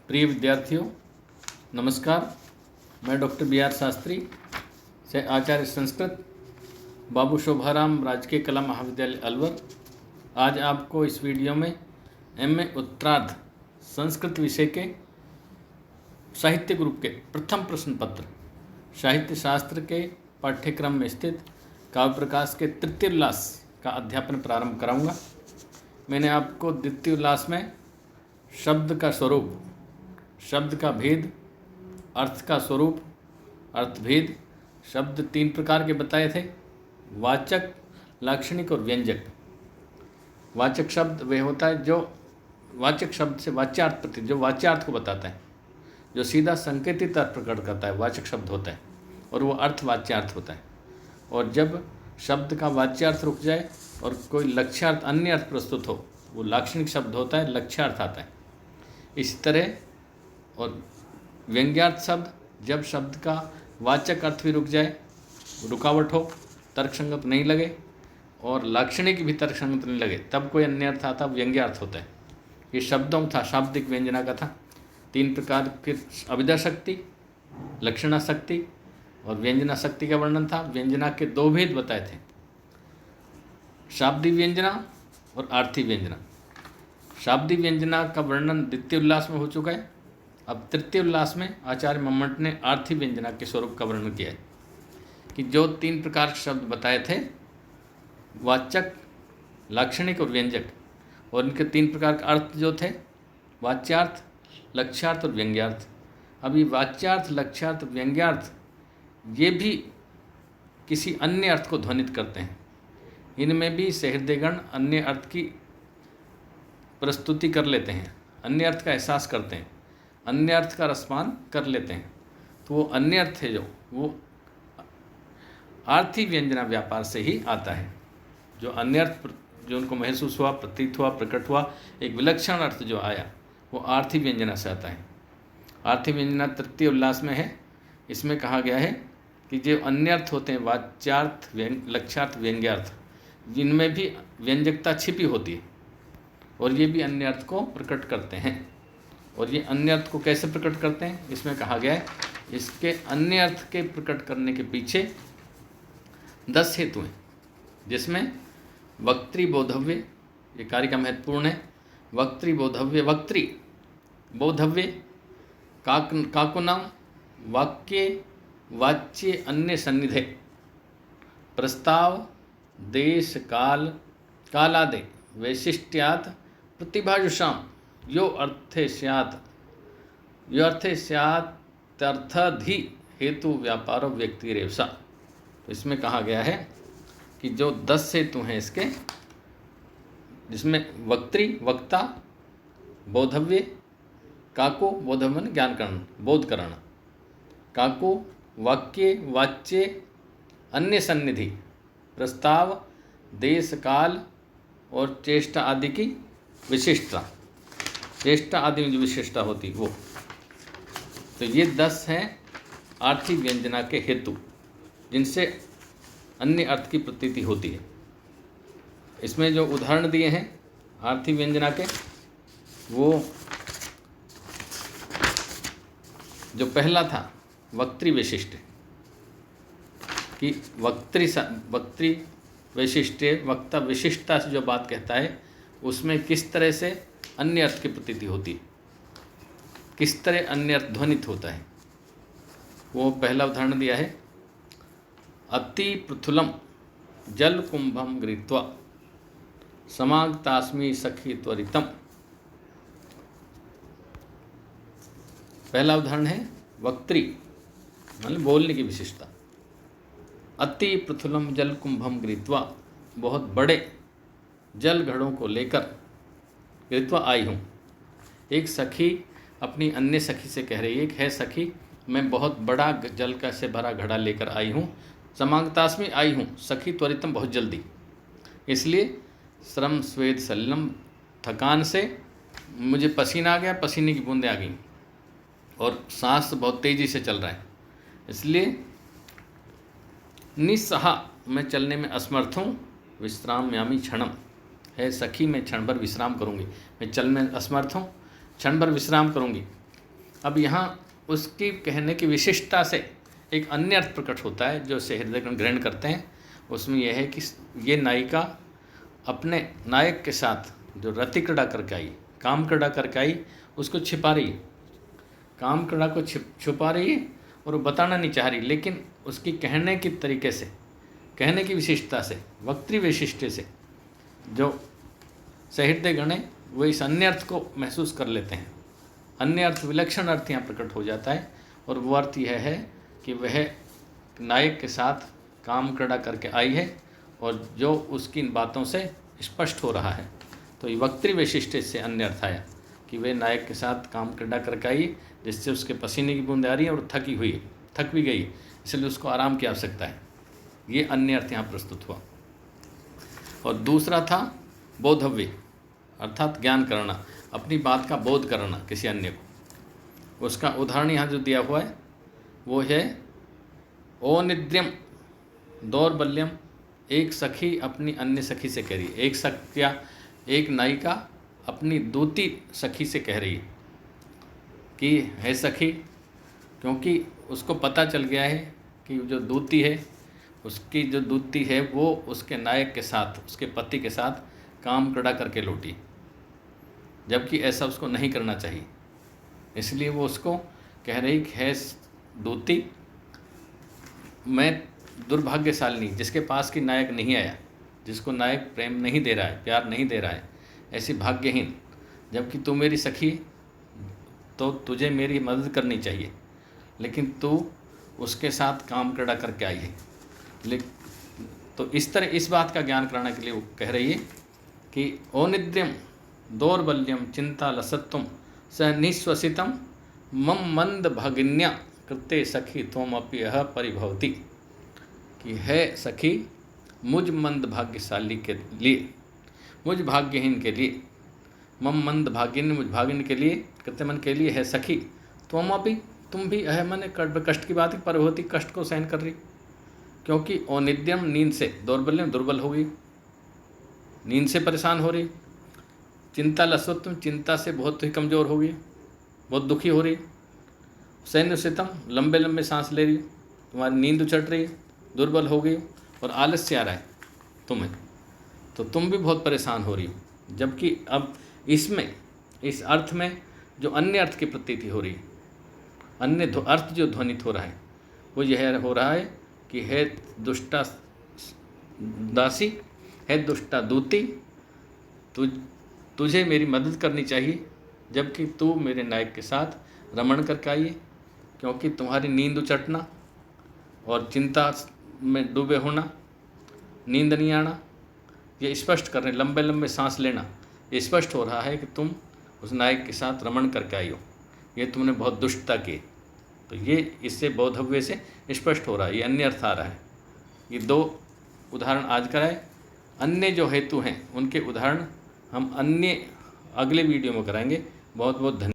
प्रिय विद्यार्थियों, नमस्कार। मैं डॉक्टर बी.आर. शास्त्री से आचार्य संस्कृत बाबू शोभाराम राजकीय कला महाविद्यालय अलवर। आज आपको इस वीडियो में एम.ए. उत्तरार्ध संस्कृत विषय के साहित्य ग्रुप के प्रथम प्रश्न पत्र साहित्य शास्त्र के पाठ्यक्रम में स्थित काव्य प्रकाश के तृतीय उल्लास का अध्यापन प्रारंभ कराऊंगा। मैंने आपको द्वितीय उल्लास में शब्द का स्वरूप, शब्द का भेद, अर्थ का स्वरूप, अर्थभेद, शब्द 3 प्रकार के बताए थे: वाचक, लाक्षणिक और व्यंजक। वाचक शब्द वह होता है जो वाचक शब्द से वाच्यार्थ प्रति, जो वाच्यार्थ को बताता है, जो सीधा संकेतित अर्थ प्रकट करता है, वाचक शब्द होता है, और वो अर्थ वाच्यार्थ होता है। और जब शब्द का वाच्यार्थ रुक जाए और कोई लक्ष्यार्थ, अन्य अर्थ प्रस्तुत हो, वो लाक्षणिक शब्द होता है, लक्ष्यार्थ आता है। इस तरह और व्यंग्यार्थ शब्द, जब शब्द का वाचक अर्थ भी रुक जाए, रुकावट हो, तर्कसंगत नहीं लगे, और लाक्षणिक भी तर्कसंगत नहीं लगे, तब कोई अन्य अर्थ आता, व्यंग्यार्थ होता है। ये शब्दों में था, शाब्दिक व्यंजना का था। 3 प्रकार की अभिधा शक्ति, लक्षणा शक्ति और व्यंजना शक्ति का वर्णन था। व्यंजना के 2 भेद बताए थे: शाब्दिक व्यंजना और आर्थी व्यंजना। शाब्दिक व्यंजना का वर्णन द्वितीय उल्लास में हो चुका है। अब तृतीय उल्लास में आचार्य मम्मट ने आर्थी व्यंजना के स्वरूप का वर्णन किया है कि जो 3 प्रकार के शब्द बताए थे, वाचक, लाक्षणिक और व्यंजक, और इनके 3 प्रकार के अर्थ जो थे, वाच्यार्थ, लक्ष्यार्थ और व्यंग्यार्थ। अब ये वाच्यार्थ, लक्ष्यार्थ, व्यंग्यार्थ ये भी किसी अन्य अर्थ को ध्वनित करते हैं। इनमें भी सहृदयगण अन्य अर्थ की प्रस्तुति कर लेते हैं, अन्य अर्थ का एहसास करते हैं, अन्य अर्थ का रसपान कर लेते हैं। तो वो अन्य अर्थ है जो वो आर्थी व्यंजना व्यापार से ही आता है। जो अन्य अर्थ जो उनको महसूस हुआ, प्रतीत हुआ, प्रकट हुआ, एक विलक्षण अर्थ जो आया, वो आर्थी व्यंजना से आता है। आर्थी व्यंजना तृतीय उल्लास में है। इसमें कहा गया है कि जो अन्य अर्थ होते हैं, वाच्यार्थ, लक्ष्यार्थ, व्यंग्यार्थ, जिनमें भी व्यंजकता छिपी होती है और ये भी अन्य अर्थ को प्रकट करते हैं। और ये अन्य अर्थ को कैसे प्रकट करते हैं, इसमें कहा गया है, इसके अन्य अर्थ के प्रकट करने के पीछे 10 हेतु हैं, जिसमें वक्त्री बोधव्य, ये कार्य का महत्वपूर्ण है। वक्त्री बोधव्य, वक्त्री बोधव्य, काकुनाम, वाक्य, वाच्य, अन्य सन्निधे, प्रस्ताव, देश, काल, कालादे, वैशिष्ट्यात्, प्रतिभाजुषाम, यो अर्थे स्यात्, यो अर्थे स्यात्यर्थधि हेतु व्यापारो व्यक्तिरेवसा। तो इसमें कहा गया है कि जो 10 हेतु हैं इसके, जिसमें वक्त्री, वक्ता, बोधव्य, काको, बोधव्य ज्ञानकरण, बोधकरण, काको, वाक्य, वाच्य, अन्य सन्निधि, प्रस्ताव, देश, काल और चेष्टा आदि की विशिष्टता, चेष्टा आदि में जो विशिष्टता होती वो। तो ये 10 हैं आर्थी व्यंजना के हेतु, जिनसे अन्य अर्थ की प्रतीति होती है। इसमें जो उदाहरण दिए हैं आर्थी व्यंजना के, वो जो पहला था वक्त्री विशिष्ट, कि वक्त्री वैशिष्ट, वक्ता विशिष्टता से जो बात कहता है, उसमें किस तरह से अन्य अर्थ की प्रतीति होती है, किस तरह अन्य अर्थ ध्वनित होता है, वो पहला उदाहरण दिया है। अति पृथुलम जल कुंभम गृहीत्वा समागतास्मि सखी त्वरितम। पहला उदाहरण है वक्त्री, मतलब बोलने की विशिष्टता। अति पृथुलम जल कुंभम गृहीत्वा, बहुत बड़े जल घड़ों को लेकर, गृहीत्वा आई हूँ। एक सखी अपनी अन्य सखी से कह रही है कि है सखी, मैं बहुत बड़ा जल का से भरा घड़ा लेकर आई हूँ। समागतास्मि, आई हूँ, सखी त्वरितम, बहुत जल्दी। इसलिए श्रम स्वेद सलिलम, थकान से मुझे पसीना आ गया, पसीने की बूंदें आ गई, और सांस बहुत तेज़ी से चल रहा है, इसलिए निस्सहा, मैं चलने में असमर्थ हूँ। विश्राम्यामि क्षणम, है सखी, मैं क्षण भर विश्राम करूँगी। मैं चलने में असमर्थ हूँ, क्षण भर विश्राम करूँगी। अब यहाँ उसकी कहने की विशिष्टता से एक अन्य अर्थ प्रकट होता है जो से हृदय ग्रहण करते हैं। उसमें यह है कि ये नायिका अपने नायक के साथ जो रति क्रीड़ा करके आई, काम क्रीड़ा करके आई, उसको छिपा रही है, काम क्रीड़ा को छुपा रही है और वो बताना नहीं चाह रही, लेकिन उसकी कहने की तरीके से, कहने की विशिष्टता से, वक्तृ वैशिष्ट्य से जो सहृदय गण है वो इस अन्य अर्थ को महसूस कर लेते हैं। अन्य अर्थ, विलक्षण अर्थ यहाँ प्रकट हो जाता है और वो अर्थ यह है कि वह नायक के साथ काम क्रीड़ा करके आई है और जो उसकी इन बातों से स्पष्ट हो रहा है। तो ये वक्तृ वैशिष्ट्य से अन्य अर्थ आया कि वह नायक के साथ काम क्रीड़ा करके आई, जिससे उसके पसीने की बूंदें आ रही है और थकी हुई है, थक भी गई, इसलिए उसको आराम की आवश्यकता है। ये अन्य अर्थ यहाँ प्रस्तुत हुआ। और दूसरा था बोधव्य, अर्थात ज्ञान करना, अपनी बात का बोध करना किसी अन्य को। उसका उदाहरण यहाँ जो दिया हुआ है वो है ओनिद्र्यम दौर्बल्यम। एक सखी अपनी अन्य सखी से कह रही है, एक सखिया, एक नायिका अपनी दूती सखी से कह रही है कि है सखी, क्योंकि उसको पता चल गया है कि जो दूती है, उसकी जो दूती है वो उसके नायक के साथ, उसके पति के साथ काम क्रीड़ा करके लौटी, जबकि ऐसा उसको नहीं करना चाहिए। इसलिए वो उसको कह रही कि है दूती, मैं दुर्भाग्यशालिनी, जिसके पास की नायक नहीं आया, जिसको नायक प्रेम नहीं दे रहा है, प्यार नहीं दे रहा है, ऐसी भाग्यहीन, जबकि तू मेरी सखी, तो तुझे मेरी मदद करनी चाहिए, लेकिन तू उसके साथ काम क्रीड़ा करके आई है। तो इस तरह इस बात का ज्ञान कराने के लिए वो कह रही है कि ओनिद्र्यम दौर्बल्यम चिंता लसत्वम स निश्वसितम मम मंद भगिन्या कृते सखी त्वमपि यह परिभवती, कि है सखी मुझ मंद भाग्यशाली के लिए, मुझ भाग्यहीन के लिए, मम मंद भागिन्य, मुझ भागिन के लिए, कृत्य मन के लिए है सखी, त्वमपि, तुम भी, यह मन कष्ट की बात है, परिभवती, कष्ट को सहन कर रही, क्योंकि ओनिद्यम नींद से, दौर्बल्यम दुर्बल हो गई, नींद से परेशान हो रही, चिंता लसत्वम चिंता से बहुत ही कमज़ोर हो गई, बहुत दुखी हो रही, सैन्यसितम लंबे लंबे सांस ले रही, तुम्हारी नींद उचट रही, दुर्बल हो गई और आलस्य आ रहा है तुम्हें, तो तुम भी बहुत परेशान हो रही हो। जबकि अब इसमें, इस अर्थ में जो अन्य अर्थ की प्रतीति हो रही है, अन्य अर्थ जो ध्वनित हो रहा है वो यह हो रहा है कि है दुष्टा दासी, है दुष्टा दूती, तुझे मेरी मदद करनी चाहिए, जबकि तू मेरे नायक के साथ रमण करके आई है, क्योंकि तुम्हारी नींद उचटना और चिंता में डूबे होना, नींद नहीं आना, ये स्पष्ट कर रहे, लंबे लंबे सांस लेना, ये स्पष्ट हो रहा है कि तुम उस नायक के साथ रमण करके आई हो, ये तुमने बहुत दुष्टता की। तो ये इससे बोधव्य से स्पष्ट हो रहा है, ये अन्य अर्थ आ रहा है। ये दो उदाहरण आज कराए। अन्य जो हेतु हैं उनके उदाहरण हम अन्य अगले वीडियो में कराएंगे। बहुत बहुत धन्यवाद।